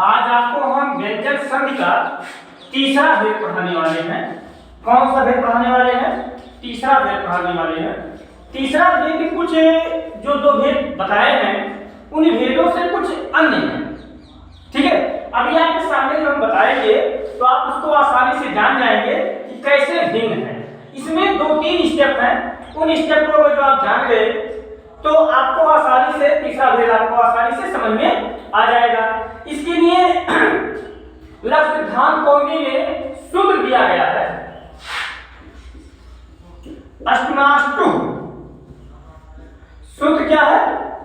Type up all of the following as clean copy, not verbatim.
आज आपको हम व्यंजन संघ का तीसरा भेद पढ़ाने वाले हैं। कौन सा भेद पढ़ाने वाले हैं? तीसरा भेद पढ़ाने वाले हैं। तीसरा भेद के कुछ जो दो भेद बताए हैं उन भेदों से कुछ अन्य हैं। ठीक है, अभी आपके सामने जो हम बताएंगे तो आप उसको आसानी से जान जाएंगे कि कैसे भिन्न है। इसमें 2-3 स्टेप हैं, उन स्टेप को जो आप जान गए तो आपको आसानी से तीसरा भेद आपको आसानी से समझ में आ जाएगा। इसके लिए लक्ष्य सिद्धांत कौंडी में सूत्र दिया गया है अष्टनाष्टु। सूत्र क्या है?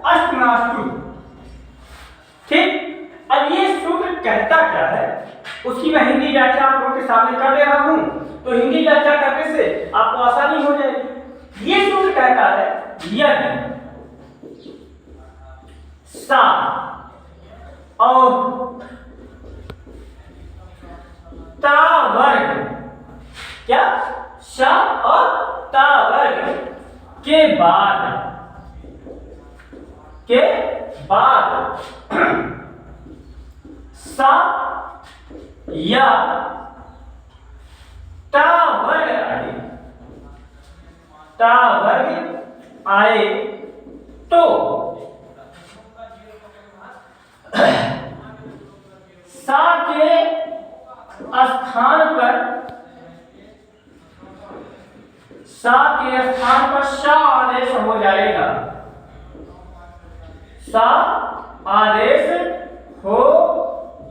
अष्टनाष्टु। ठीक, अब ये सूत्र कहता क्या है उसकी मैं हिंदी व्याख्या आप लोगों के सामने कर दे रहा हूं, तो हिंदी व्याख्या करने से आपको आसानी हो जाएगी। ये सूत्र कहता है यदि सा और ता वर्ग, क्या सा और ता वर्ग के बाद सा या ता वर्ग आए तो सा के स्थान पर सा आदेश हो जाएगा। सा आदेश हो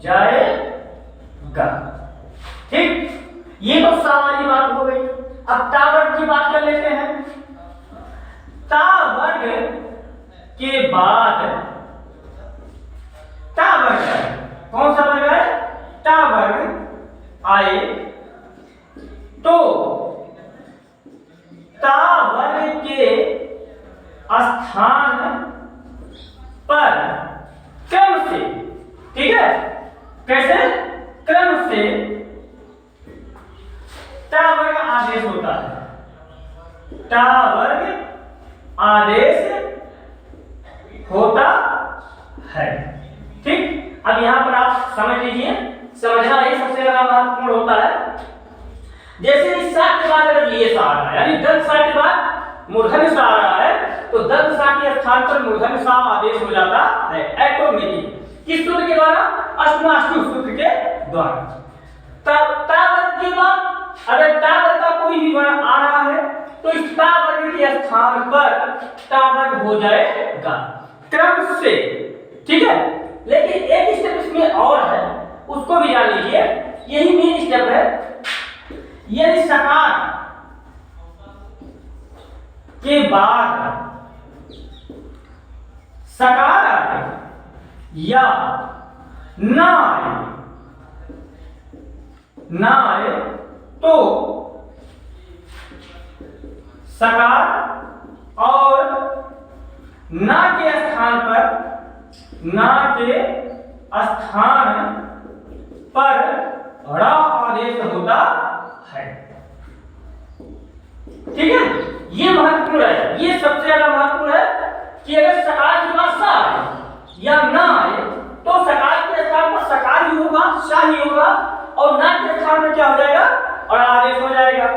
जाएगा। ठीक, ये तो सा वाली बात हो गई। अब ता वर्ग की बात कर लेते हैं। ता वर्ग के बाद ता वर्ग आए। कौन सा वर्ग है? ता वर्ग आए तो ता वर्ग के स्थान पर क्रम से, ठीक है, कैसे क्रम से ता वर्ग आदेश होता है। ता वर्ग आदेश होता है। ठीक, अब यहां पर आप समझ लीजिए, समझना ये सबसे ज्यादा महत्वपूर्ण होता है। जैसे इस सा के बाद अगर ये सा आ रहा है, यानी दंत सा के बाद मूर्धन्य सा आ रहा है, तो दंत सा के स्थान पर मूर्धन्य सा आदेश हो जाता है ऑटोमेटिक। किस सूत्र के द्वारा? अष्टनाष्टु सूत्र के द्वारा। तब ता वर्ग के बाद अगर ता वर्ग का कोई भी वर्ण आ रहा है तो इस ता वर्ग के स्थान पर ता वर्ग हो जाएगा क्रम से। ठीक है, लेकिन एक स्टेप इसमें और है, उसको भी जान लीजिए। यही मेन स्टेप है। यदि सकार के बाद सकार आए या ना आए तो सकार और ना के स्थान पर रा आदेश होता है। ठीक है, ये महत्वपूर्ण है। ये सबसे ज्यादा महत्वपूर्ण है कि अगर सकार के बाद सा आए या ना आए तो सकार के स्थान पर सकार ही होगा, सा ही होगा, और ना के स्थान पर क्या हो जाएगा? और आदेश हो जाएगा।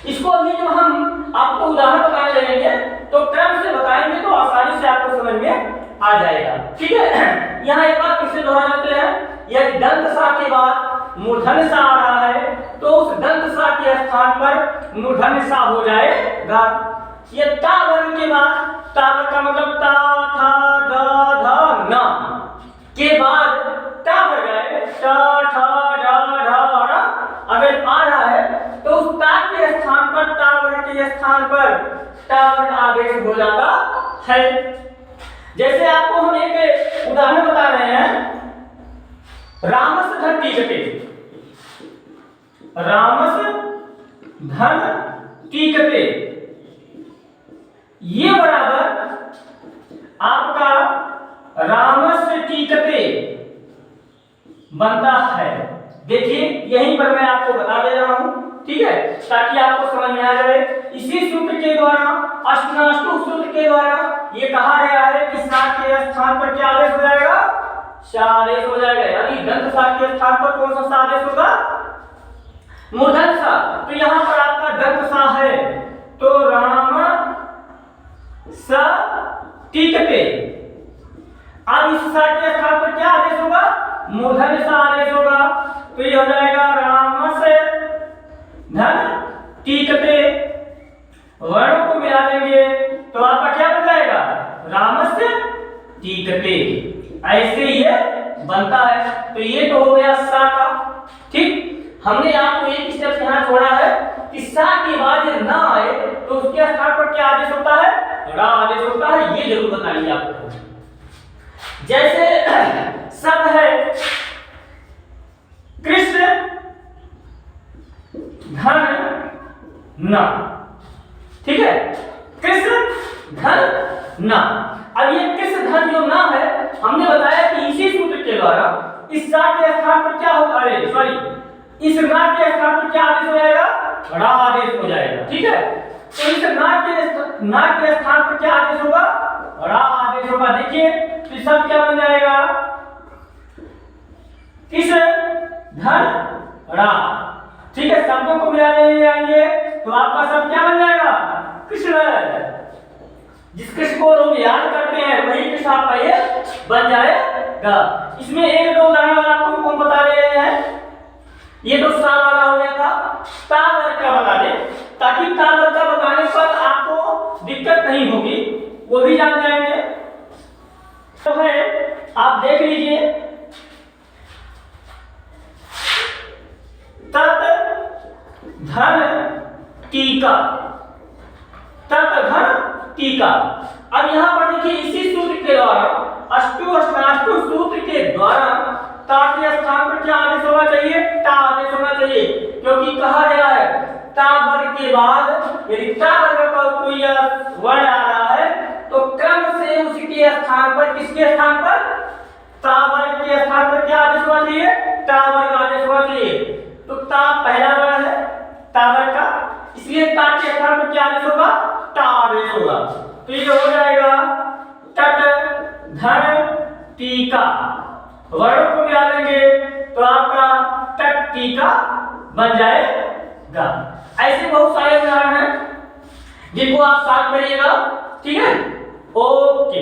इसको अभी जो हम आपको उदाहरण बताने लगेंगे तो क्रम से बताएंगे तो आसानी से आपको समझ में आ जाएगा। ठीक है, यहाँ एक बात फिर से दोहरा लेते हैं। यदि दंत सा के बाद मूर्धन्य सा आ रहा है तो उस दंत सा के स्थान पर मूर्धन्य सा हो जाएगा। ये ता वर्ग के बाद, ता वर्ग का मतलब ता था धा धा ना के बाद ता वर्ग आए, ता ठा डा ढा रा अगर आ रहा है तो उस ता के स्थान पर ता वर्ग के स्थान पर ता वर्ग आदेश हो जाता है। जैसे आपको हम एक उदाहरण बता रहे हैं, रामस धन टीकते। रामस धन टीकते ये बराबर आपका रामस टीकते बनता है। देखिए यहीं पर मैं आपको बता दे रहा हूं, ठीक है, ताकि आपको समझ में आ जाए। इसी सूत्र के द्वारा, अष्टनाष्टु सूत्र के द्वारा ये कहा गया है कि सात के स्थान पर क्या आदेश हो जाएगा? सा आदेश हो जाएगा, यानी दंत सा के स्थान पर कौन सा आदेश होगा? मूर्धन्य सा। तो यहाँ पर आपका दंत सा है तो राम स टीकते। अब इस सा के स्थान पर क्या आदेश होगा? मूर्धन्य सा आदेश होगा। तो ये हो जाएगा राम से धन टीकते। वर्णों को मिला देंगे तो आपका क्या बन जाएगा? रामस्य टीकते। ऐसे ये बनता है। तो ये तो हो गया सा का। ठीक, हमने आपको एक स्टेप यहाँ छोड़ा है कि सा के बाद ये ना आए तो उसके स्थान पर क्या आदेश होता है? रा आदेश होता है। ये जरूर बता लीजिए आपको। जैसे शब्द है कृष्ण धन न, ठीक है, कृष्ण धन न। अब ये कृष्ण धन जो ना है, हमने बताया कि इसी सूत्र के द्वारा इस सा के स्थान पर क्या होगा? अरे सॉरी, इस ना के स्थान पर क्या आदेश हो जाएगा? रा आदेश हो जाएगा। ठीक है, तो इस ना के स्थान पर क्या आदेश होगा? रा आदेश होगा। देखिए तो सब क्या बन जाएगा? कृष्ण धन रा। ठीक है, शब्दों को मिलाने जाएंगे तो आपका शब्द क्या बन जाएगा? कृष्ण। जिस कृष्ण को लोग याद करते हैं वही कृष्ण आपका ये बन जाएगा। इसमें एक दो उदाहरण और आपको कौन बता रहे हैं? ये तो सा वाला हो गया था। ता वर्ग का बता दें ताकि ता वर्ग का बताने पर आपको दिक्कत नहीं होगी, वो भी जान जाएंगे। तो है, आप देख लीजिए, तत् धन टीका, तत् धन टीका। अब यहां पर देखिए इसी सूत्र के द्वारा अष्टु सूत्र के द्वारा ता के स्थान पर क्या आदेश होना चाहिए? टा आदेश होना चाहिए, क्योंकि कहा गया है ता वर्ग के बाद यदि ता वर्ग का कोई वर्ण आ रहा है तो क्रम से उसके स्थान पर, किसके स्थान पर? ता वर्ग के स्थान पर क्या आदेश होना चाहिए? टा वर्ग आदेश होना चाहिए। तो ता पहला वर्ण है ता वर्ग का, इसलिए ता के स्थान पर क्या आदेश होगा? टा आदेश होगा। तो ये हो जाएगा तट धन टीका। वर्णों को मिला देंगे तो आपका तट टीका बन जाएगा। ऐसे बहुत सारे उदाहरण हैं जिनको आप साथ करिएगा। ठीक है, ओके।